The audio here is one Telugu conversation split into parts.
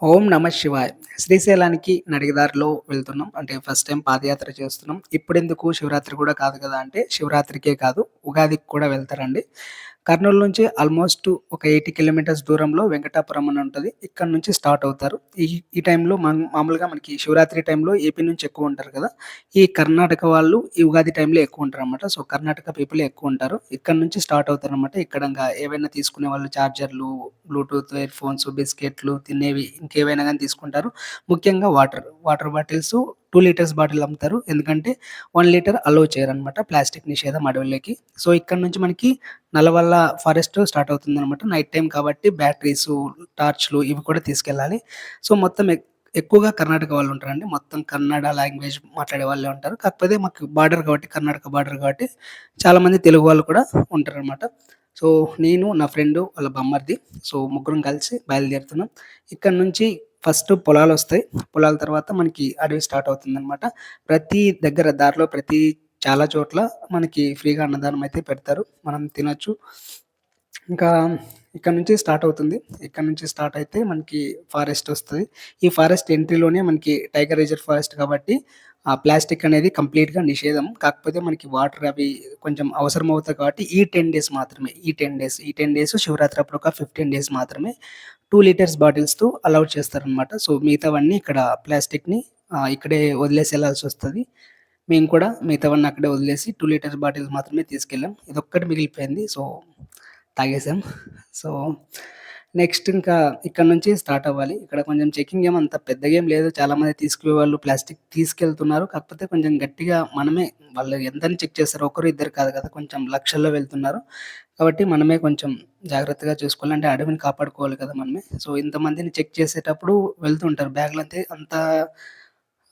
ఓం నమ శివాయ. శ్రీశైలానికి నడిగదారిలో వెళ్తున్నాం. అంటే ఫస్ట్ టైమ్ పాదయాత్ర చేస్తున్నాం. ఇప్పుడెందుకు శివరాత్రి కూడా కాదు కదా! అంటే శివరాత్రికే కాదు, ఉగాదికి కూడా వెళ్తారండి. కర్నూలు నుంచి ఆల్మోస్ట్ ఒక 80 కిలోమీటర్స్ దూరంలో వెంకటాపురం అని ఉంటది. ఇక్కడి నుంచి స్టార్ట్ అవుతారు. ఈ ఈ టైంలో మామూలుగా మనకి శివరాత్రి టైంలో ఏపీ నుంచి ఎక్కువుంటారు కదా! ఈ కర్ణాటక వాళ్ళు ఈ ఉగాది టైంలో ఎక్కువుంటారనమాట. సో, కర్ణాటక పీపులే ఎక్కువుంటారు. ఇక్కడి నుంచి స్టార్ట్ అవుతారనమాట. ఇక్కడ ఇంగా ఏవైనా తీసుకునే వాళ్ళు చార్జర్లు, బ్లూటూత్ ఇయర్ ఫోన్స్, బిస్కెట్‌లు, తినేవి ఇంకేవైనా గాని తీసుకుంటారు. ముఖ్యంగా water. Water bottles 2 litres bottle అమ్ముతారు. ఎందుకంటే 1 లీటర్ అలో చేయరనమాట. ప్లాస్టిక్ నిషేధం అడవుల్లోకి. సో, ఇక్కడి నుంచి మనకి నల్లవల్ల ఫారెస్ట్ స్టార్ట్ అవుతుందనమాట. నైట్ టైమ్ కాబట్టి బ్యాటరీసు, టార్చ్‌లు ఇవి కూడా తీసుకెళ్ళాలి. సో, మొత్తం ఎక్కువగా కర్ణాటక వాళ్ళుంటారండి. మొత్తం కన్నడ లాంగ్వేజ్ మాట్లాడే వాళ్ళే ఉంటారు. కాకపోతే మాకు బార్డర్ కాబట్టి కర్ణాటక బార్డర్ కాబట్టి చాలామంది తెలుగు వాళ్ళు కూడా ఉంటారనమాట. సో, నేను, నా ఫ్రెండు, వాళ్ళ బామ్మర్ది. సో, ముగ్గురం కలిసి బయలుదేరుతున్నాం. ఇక్కడి నుంచి ఫస్ట్ పొలాలొస్తాయి. పొలాల తర్వాత మనకి అడవి స్టార్ట్ అవుతుందనమాట. ప్రతి దగ్గర దారిలో చాలా చోట్ల మనకి ఫ్రీగా అన్నదానం అయితే పెడతారు. మనం తినొచ్చు. ఇంకా ఇక్కడ నుంచి స్టార్ట్ అవుతుంది. ఇక్కడ నుంచి స్టార్ట్ అయితే మనకి ఫారెస్ట్ ఒస్తది. ఈ ఫారెస్ట్ ఎంట్రీలోనే మనకి టైగర్ రిజర్వ్ ఫారెస్ట్ కాబట్టి ప్లాస్టిక్ అనేది కంప్లీట్‌గా నిషేధం. కాకపోతే మనకి వాటర్ అవి కొంచెం అవసరమవుతాయి కాబట్టి ఈ 10 డేస్ మాత్రమే. ఈ 10 డేస్ శివరాత్రి అప్పుడు ఒక 15 డేస్ మాత్రమే 2 లీటర్స్ బాటిల్స్‌తో అలౌడ్ చేస్తారనమాట. సో, మిగతావన్నీ ఇక్కడ ప్లాస్టిక్‌ని ఇక్కడే వదిలేసి ఎళ్ళాల్సొస్తది. మేము కూడా మిగతావన్నీ అక్కడే వదిలేసి 2 లీటర్స్ బాటిల్స్ మాత్రమే తీసుకెళ్ళాం. ఇదొక్కటి మిగిలిపోయింది. సో, తాగేసాం. సో, నెక్స్ట్ ఇంకా ఇక్కడి నుంచి స్టార్ట్ అవ్వాలి. ఇక్కడ కొంచెం చెకింగ్ ఏమి అంత పెద్దగా ఏం లేదు. చాలామంది తీసుకుపోయేవాళ్ళు ప్లాస్టిక్ తీసుకెళ్తున్నారు. కాకపోతే కొంచెం గట్టిగా మనమే వాళ్ళు ఎంతని చెక్ చేస్తారు. ఒకరు, ఇద్దరు కాదు కదా! కొంచెం లక్షల్లో వెళ్తున్నారు. కాబట్టి మనమే కొంచెం జాగ్రత్తగా చూసుకోవాలి. అంటే అడవిని కాపాడుకోవాలి కదా మనమే. సో, ఇంతమందిని చెక్ చేసేటప్పుడు వెళ్తుంటారు. బ్యాగ్‌లంతే అంత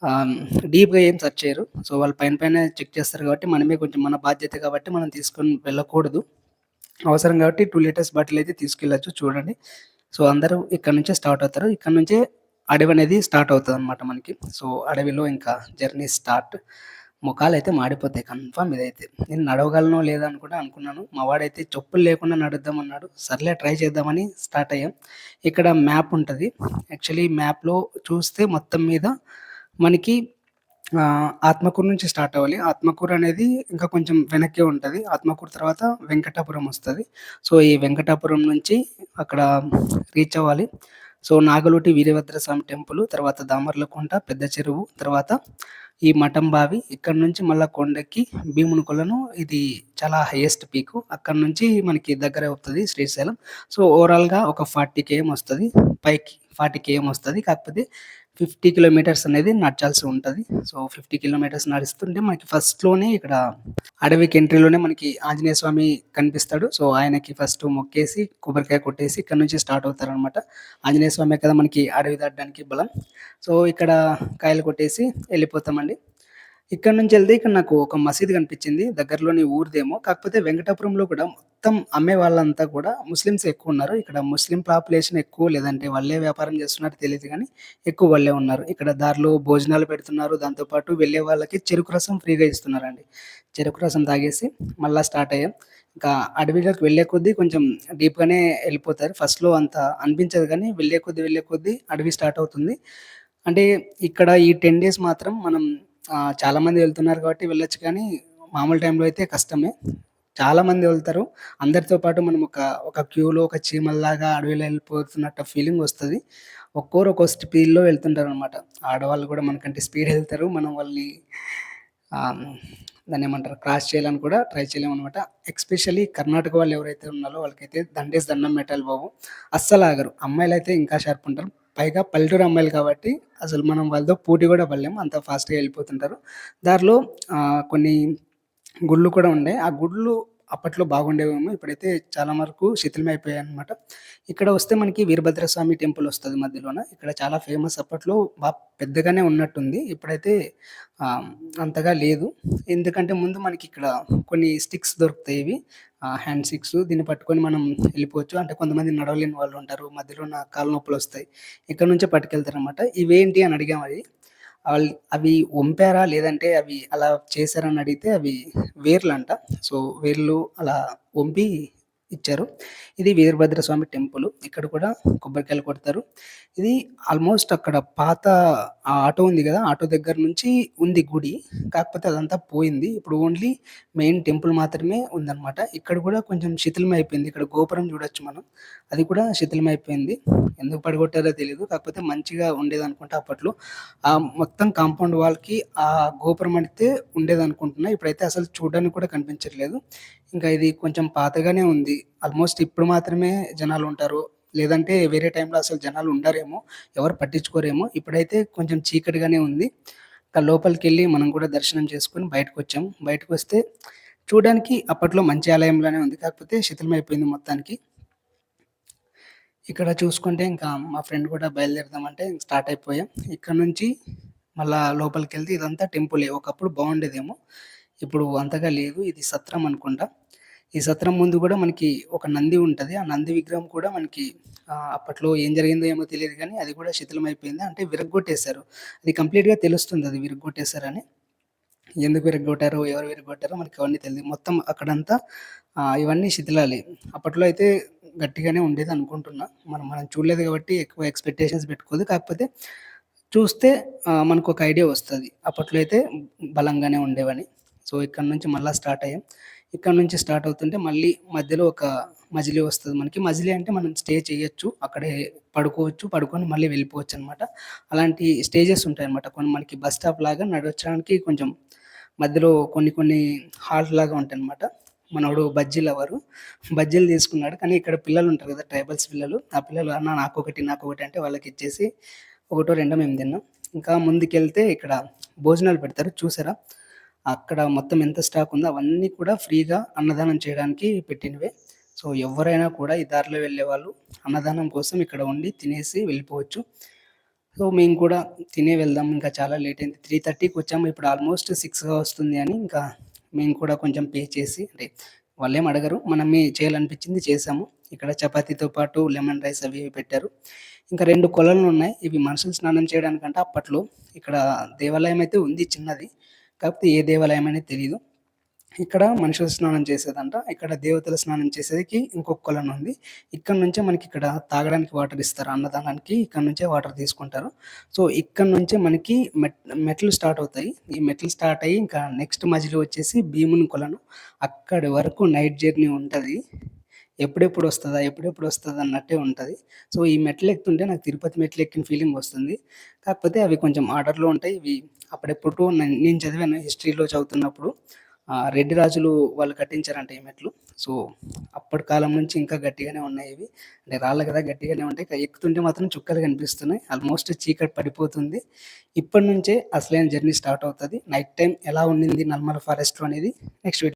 ఆహ్, డీప్‌గా ఏం సెర్చ్ చేయరు. సో, వాళ్ళు పైన పైనే చెక్ చేస్తారు కాబట్టి మనమే కొంచెం మన బాధ్యత కాబట్టి మనం తీసుకొని వెళ్ళకూడదు. అవసరం కాబట్టి 2 లీటర్స్ బాటిల్ అయితే తీసుకెళ్ళొచ్చు చూడండి. సో, అందరూ ఇక్కడి నుంచే స్టార్ట్ అవుతారు. ఇక్కడి నుంచే అడవనేది స్టార్ట్ అవుతదనమాట మనకి. సో, అడవిలో ఇంకా జర్నీ స్టార్ట్. మొఖాలైతే మాడిపోతాయి కన్ఫర్మ్ ఇదైతే. నేను నడవగలనో లేదో అని కూడా అనుకున్నాను. మా వాడైతే చెప్పులు లేకుండా నడుద్దామన్నాడు. సర్లే ట్రై చేద్దామని స్టార్ట్ అయ్యాం. ఇక్కడ మ్యాప్ ఉంటది. యాక్చువల్లీ మ్యాప్‌లో చూస్తే మొత్తం మీద మనకి ఆత్మకూరు నుంచి స్టార్ట్ అవ్వాలి. ఆత్మకూరు అనేది ఇంకా కొంచెం వెనక్కే ఉంటది. ఆత్మకూరు తర్వాత వెంకటాపురం వస్తది. సో, ఈ వెంకటాపురం నుంచి అక్కడ రీచ్ అవ్వాలి. సో, నాగలోటి వీరభద్రస్వామి టెంపుల్, తర్వాత దామర్లకుంట, పెద్ద చెరువు, తర్వాత ఈ మఠం బావి, ఇక్కడి నుంచి మళ్ళా కొండెక్కి భీముని కొలను ఇది చాలా హైయెస్ట్ పీకు. అక్కడి నుంచి మనకి దగ్గరే అవుతది శ్రీశైలం. సో, ఓవరాల్‌గా ఒక 40 కేఎం వస్తది. పైకి 40 కేఎం వస్తది. కాకపోతే 50 కిలోమీటర్స్ అనేది నడచాల్సి ఉంటది. సో, 50 కిలోమీటర్స్ నడుస్తుంటే మనకి ఫస్ట్‌లోనే ఇక్కడ అడవికి ఎంట్రీలోనే మనకి ఆంజనేయ స్వామి కనిపిస్తాడు. సో, ఆయనకి ఫస్ట్ మొక్కేసి, కొబ్బరికాయ కొట్టేసి ఇక్కడి నుంచి స్టార్ట్ అవుతారనమాట. ఆంజనేయ స్వామే కదా మనకి అడవి దాటడానికి బలం. సో, ఇక్కడ కాయలు కొట్టేసి ఎళ్ళిపోతామండి. ఇక్కడి నుంచెళ్తే ఇక్కడ నాకు ఒక మసీదు కనిపించింది. దగ్గరలోని ఊరిదేమో. కాకపోతే వెంకటాపురంలో కూడా మొత్తం అమ్మే వాళ్ళంతా కూడా ముస్లిమ్సే ఎక్కువున్నారు. ఇక్కడ ముస్లిం పాపులేషన్ ఎక్కువ లేదంటే వాళ్ళే వ్యాపారం చేస్తున్నారో తెలీదు గానీ, ఎక్కువ వాళ్ళే ఉన్నారు. ఇక్కడ దారిలో భోజనాలు పెడుతున్నారు. దాంతో పాటు వెళ్ళే వాళ్ళకి చెరుకు రసం ఫ్రీగా ఇస్తున్నారండి. చెరుకు రసం తాగేసి మళ్ళా స్టార్ట్ అయ్యాం. ఇంకా అడవిలోకి వెళ్ళే కొద్దీ కొంచెం డీప్‌గానే ఎళ్ళిపోతారు. ఫస్ట్‌లో అంత అనిపించదు గానీ, వెళ్ళే కొద్దీ అడవి స్టార్ట్ అవుతుంది. అంటే ఇక్కడ ఈ 10 డేస్ మాత్రం మనం చాలామంది వెళ్తున్నారు కాబట్టి వెళ్ళొచ్చు కానీ, మామూలు టైంలో అయితే కష్టమే. చాలామంది వెళ్తారు. అందరితో పాటు మనం ఒక క్యూలో ఒక చీమల్లాగా అడవిలో ఎళ్ళిపోతున్నట్టు ఫీలింగొస్తది. ఒక్కోరు ఒక్కో స్పీడ్‌లో వెళ్తుంటారనమాట. ఆడవాళ్ళు గూడా మనకంటే స్పీడ్ ఎళ్తారు. మనం వాళ్ళని ఆహ్, దాన్నేమంటారు క్రాస్ చేయాలని కూడా ట్రై చేయలేమనమాట. ఎస్పెషల్లీ కర్ణాటక వాళ్ళు ఎవరైతే ఉన్నారో వాళ్ళకైతే దండేసి దండం పెట్టాలి బాబు. అస్సలాగరు. అమ్మాయిలైతే ఇంకా షార్ప్ ఉంటారు. పైగా పల్లెటూరు అమ్మాయిలు కాబట్టి అసలు మనం వాళ్ళతో పోటీ గూడా పడలేము. అంత ఫాస్ట్‌గా ఎళ్ళిపోతుంటారు. దారిలో కొన్ని గుళ్ళు కూడా ఉండే. ఆ గుళ్ళు అప్పట్లో బాగుండేవేమో. ఇప్పుడైతే చాలా వరకు శిథిలమైపోయాయన్నమాట. ఇక్కడ వస్తే మనకి వీరభద్రస్వామి టెంపుల్ వస్తది మధ్యలోన. ఇక్కడ చాలా ఫేమస్ అప్పట్లో పెద్దగానే ఉన్నట్టుంది. ఇప్పుడైతే ఆహ్, అంతగా లేదు. ఎందుకంటే ముందు మనకిక్కడ కొన్ని స్టిక్స్ దొరుకుతాయి ఇవి. హ్యాండ్ స్టిక్స్ దీన్ని పట్టుకొని మనం ఎళ్ళిపోవచ్చు. అంటే కొంతమంది నడవలేని వాళ్ళుంటారు. మధ్యలోన కాళ్ళు నొప్పులొస్తాయి. ఇక్కడ నుంచే పట్టుకెళ్తారనమాట. ఇవేంటి అని అడిగాం అది. అవి ఒంపారా? లేదంటే అవి అలా చేశారా? అని అడిగితే అవి వేర్లంట. సో, వేర్లు అలా ఒంపి ఇచ్చారు. ఇది వీరభద్రస్వామి టెంపులు. ఇక్కడ కూడా కొబ్బరికాయలు కొడతారు. ఇది ఆల్మోస్ట్ అక్కడ పాత ఆటో ఉంది గదా! ఆటో దగ్గర నుంచి ఉంది గుడి. కాకపోతే అదంతా పోయింది. ఇప్పుడు ఓన్లీ మెయిన్ టెంపుల్ మాత్రమే ఉందనమాట. ఇక్కడ గూడా కొంచెం శిథిలమైపోయింది. ఇక్కడ గోపురం జూడొచ్చు మనం. అది కూడా శిథిలమైపోయింది. ఎందుకు పడగొట్టారో తెలీదు. కాకపోతే మంచిగా ఉండేదనుకుంటా అప్పట్లో. మొత్తం కాంపౌండ్ వాల్‌కి ఆ గోపురం అయితే ఉండేదనుకుంటున్నా. ఇప్పుడైతే అసలు చూడడానికి కూడా కనిపించట్లేదు. ఇంకా ఇది కొంచెం పాతగానే ఉంది. ఆల్మోస్ట్ ఇప్పుడు మాత్రమే జనాలుంటారు. లేదంటే వేరే టైంలో అసలు జనాలు ఉండరేమో! ఎవరు పట్టించుకోరేమో! ఇప్పుడైతే కొంచెం చీకటిగానే ఉంది. ఇంకా లోపలికెళ్ళి మనం కూడా దర్శనం చేసుకొని బయటకొచ్చాం. బయటకొస్తే చూడడానికి అప్పట్లో మంచి ఆలయంలానే ఉంది. కాకపోతే శిథిలమైపోయింది మొత్తానికి. ఇక్కడ చూసుకుంటే ఇంకా మా ఫ్రెండ్ కూడా బయలుదేరుదామంటే స్టార్ట్ అయిపోయాం. ఇక్కడ నుంచి మళ్ళా లోపలికెళ్తే ఇదంతా టెంపులే. ఒకప్పుడు బావుండేదేమో! ఇప్పుడు అంతగా లేదు. ఇది సత్రం అనుకుంటా. ఈ సత్రం ముందు గూడా మనకి ఒక నంది ఉంటది. ఆ నంది విగ్రహం కూడా మనకి అప్పట్లో ఏం జరిగిందో ఏమో తెలీదు గానీ, అది కూడా శిథిలమైపోయింది. అంటే విరగ్గొట్టేశారు. అది కంప్లీట్‌గా తెలుస్తుంది అది విరగ్గొట్టేశారని. ఎందుకు విరగ్గొట్టారో, ఎవరు విరగ్గొట్టారో మనకి అవన్నీ తెలీదు. మొత్తం అక్కడంతా ఇవన్నీ శిథిలాలే. అప్పట్లో అయితే గట్టిగానే ఉండేదనుకుంటున్నా. మనం మనం చూడలేదు గాబట్టి ఎక్కువ ఎక్స్‌పెక్టేషన్స్ పెట్టుకోవద్దు. కాకపోతే చూస్తే మనకొక ఐడియా వస్తది. అప్పట్లో అయితే బలంగానే ఉండేవని. సో, ఇక్కడి నుంచి మళ్ళా స్టార్ట్ అయ్యాం. ఇక్కడ నుంచి స్టార్ట్ అవుతుంటే మళ్ళీ మధ్యలో ఒక మజిలీ వస్తది మనకి. మజిలీ అంటే మనం స్టే చేయొచ్చు. అక్కడే పడుకోవచ్చు. పడుకొని మళ్ళీ వెళ్ళిపోవచ్చనమాట. అలాంటి స్టేజెస్ ఉంటాయన్నమాట. కొన్ని మనకి బస్ స్టాప్ లాగా నడవచ్చానికి కొంచెం మధ్యలో కొన్ని కొన్ని హాల్ట్ లాగా ఉంటాయన్నమాట. మనోడు బజ్జీ లవరు. బజ్జీలు తీసుకున్నాడు. కానీ ఇక్కడ పిల్లలుంటారు కదా! ట్రైబల్స్ పిల్లలు. ఆ పిల్లలు "అన్న నాకొకటి, నాకొకటి" అంటే వాళ్ళకిచ్చేసి ఒకటో, రెండో మేము తిన్నాం. ఇంకా ముందుకెళ్తే ఇక్కడ భోజనాలు పెడతారు చూసారా? అక్కడ మొత్తం ఎంత స్టాక్ ఉందో అవన్నీ కూడా ఫ్రీగా అన్నదానం చేయడానికి పెట్టినవే. సో, ఎవ్వరైనా కూడా ఈ దారిలో వెళ్ళేవాళ్ళు అన్నదానం కోసం ఇక్కడ ఉండి తినేసి వెళ్ళిపోవచ్చు. సో, మేము కూడా తినే వెళ్దాం. ఇంకా చాలా లేట్ అయింది. 3:30కి వచ్చాము. ఇప్పుడు ఆల్మోస్ట్ 6 వస్తుంది అని ఇంకా మేము కూడా కొంచెం పే చేసి అంటే వాళ్ళేమి అడగరు. మనమే చేయాలనిపించింది చేశాము. ఇక్కడ చపాతీతో పాటు లెమన్ రైస్ అవి ఇవి పెట్టారు. ఇంకా 2 కొలనులున్నాయి. ఇవి మనుషులు స్నానం చేయడానికంట అప్పట్లో. ఇక్కడ దేవాలయం అయితే ఉంది చిన్నది. కాకపోతే ఏ దేవాలయం అనేది తెలీదు. ఇక్కడ మనుషులు స్నానం చేసేదంట. ఇక్కడ దేవతలు స్నానం చేసేదికి ఇంకొక కొలనుంది. ఇక్కడి నుంచే మనకిక్కడ తాగడానికి వాటర్ ఇస్తారు. అన్నదానానికి ఇక్కడి నుంచే వాటర్ తీసుకుంటారు. సో, ఇక్కడి నుంచే మనకి మెట్లు స్టార్ట్ అవుతాయి. ఈ మెట్లు స్టార్ట్ అయ్యి ఇంకా నెక్స్ట్ మజిలీ వచ్చేసి భీముని కొలను. అక్కడి వరకు నైట్ జర్నీ ఉంటది. ఎప్పుడెప్పుడొస్తదా? ఎప్పుడెప్పుడొస్తదా? అన్నట్టే ఉంటది. సో, ఈ మెట్లెక్కుతుంటే నాకు తిరుపతి మెట్లెక్కిన ఫీలింగొస్తుంది. కాకపోతే అవి కొంచెం ఆర్డర్‌లో ఉంటాయి. ఇవి అప్పుడెప్పుడో నేను చదివాను హిస్టరీలో చదువుతున్నప్పుడు. రెడ్డి రాజులు వాళ్ళు కట్టించారంట ఈ మెట్లు. సో, అప్పటి కాలం నుంచి ఇంకా గట్టిగానే ఉన్నాయివి. అంటే రాళ్ళు కదా! గట్టిగానే ఉంటాయి. ఎక్కుతుంటే మాత్రం చుక్కలు కనిపిస్తున్నాయి. ఆల్మోస్ట్ చీకటి పడిపోతుంది. ఇప్పటి నుంచే అసలైన జర్నీ స్టార్ట్ అవుతది. నైట్ టైమ్ ఎలా ఉండింది నల్మల ఫారెస్ట్‌లో అనేది నెక్స్ట్ వీడియో